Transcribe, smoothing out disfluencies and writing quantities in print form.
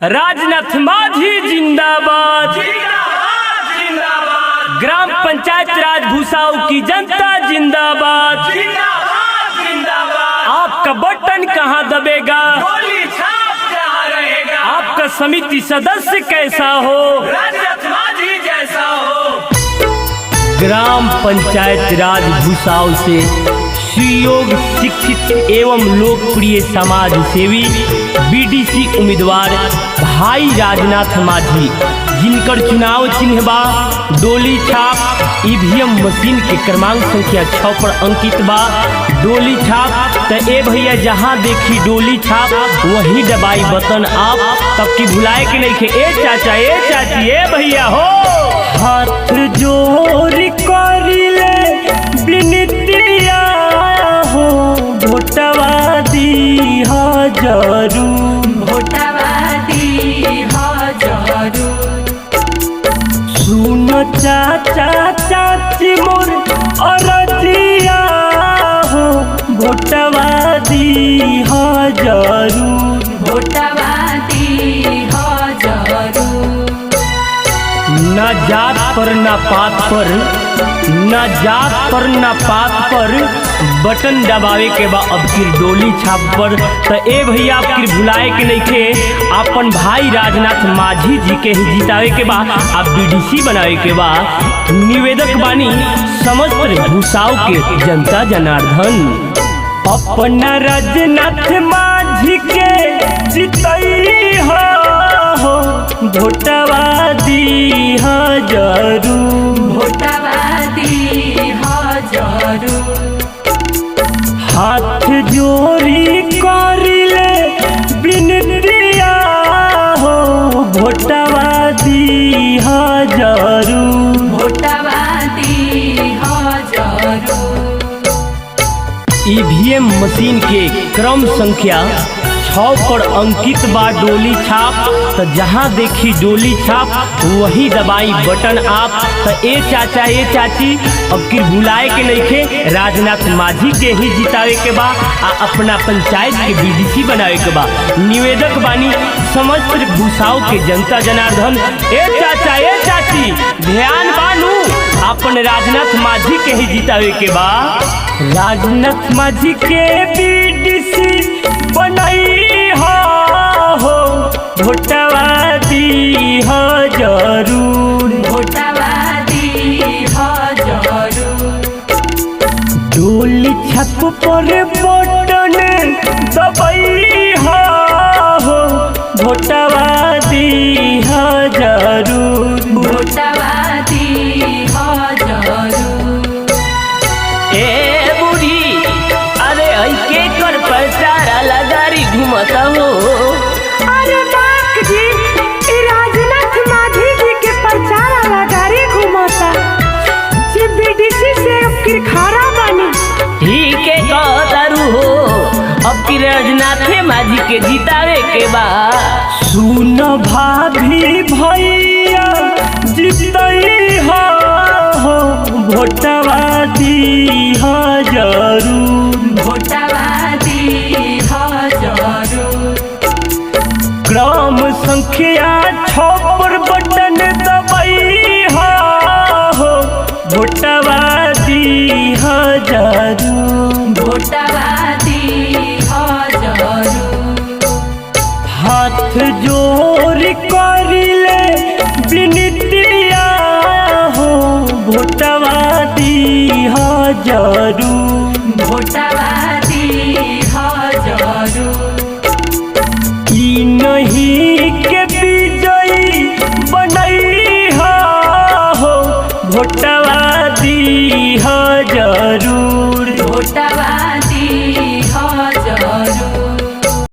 राजनाथ माझी जिंदाबाद, ग्राम पंचायत राज भूसाऊ की जनता जिंदाबाद। आपका बटन कहाँ दबेगा, आपका समिति सदस्य कैसा हो, जैसा हो। ग्राम पंचायत राज भूसाऊ से सुयोग शिक्षित एवं लोकप्रिय समाज सेवी बीडीसी उम्मीदवार भाई राजनाथ माझी, जिनकर चुनाव चिन्ह बा डोली छाप, ईवीएम मशीन के क्रमांक संख्या 6 पर अंकित बा डोली छाप। तो ए भैया जहाँ देखी डोली छाप वहीं दबाई बटन आप, तब की भुलाए के नहीं खे। ए चाचा ए चाची ए भैया हो, हाथ जोड़ करिले विनतिया हो, भोटवा दी जरूर, भोटवा दी जरूर। सुन चाचा चाची मोर अरजिया हो, भोटवा दी जरूर, भोटवा दी जरूर। न जात पर न पात पर, न जात पर न पात पर बटन दबावे के बा अब फिर डोली छाप पर। तो ए भैया अब फिर भुलाए के नहीं थे, अपन भाई राजनाथ माझी जी के ही जितावे के बा, अब बीडीसी बनावे के बा। निवेदक बानी समस्त भूसाऊ के जनता जनार्दन, अपना राजनाथ माझी के जितई हो, भोटवा दी जरूर, भोटवा दी जरूर। हाथ जोड़ी करिले विनतिया हो, भोटवा दी जरूर, भोटवा दी जरूर। ईवीएम मशीन के क्रम संख्या 6 पर अंकित बा डोली छाप। तो जहाँ देखी डोली छाप वही दबाई बटन आप। तो ए चाचा ए चाची अब फिर भुलाए के नहीं खे, राजनाथ माझी के ही जितावे के बा आ अपना पंचायत के बीडीसी बनावे के बा। निवेदक बानी समस्त भूसाऊ के जनता जनार्दन, ए चाचा ए चाची ध्यान बानू, अपन राजनाथ माझी के ही जितावे के बा। राजनाथ माझी के बीडीसी बनाई हो, भोटवा दी जरूर, भोटवा दी जरूर। डोली छत पर बटन दबाई हो, भोटवा दी जरूर, भोटवा दी जरूर। ए बूढ़ी अरे ऐके कर पैसा लगारी घूमता हो। अरे बाप जी, राजनाथ माझी जी के प्रचार वाला गाड़ी घुमाता, जे बीडीसी से फिर खारा बानी। ठीक है कहतारू हो, अब की राजनाथ माझी के जितावे के बा। सुन भाभी भैया जितई हो, भोटवा दी जरूर, भोटवा दी जरूर। क्रम संख्या 6 पर बटन दबाई हो, भोटवा दी जरूर, भोटवा दी जरूर। हाथ जोड़ करिले विनतिया हो, भोटवा दी जरूर, भोटवा दी जरूर। ई नहीं के विजयी बनई हो, भोटवा दी जरूर, भोटवा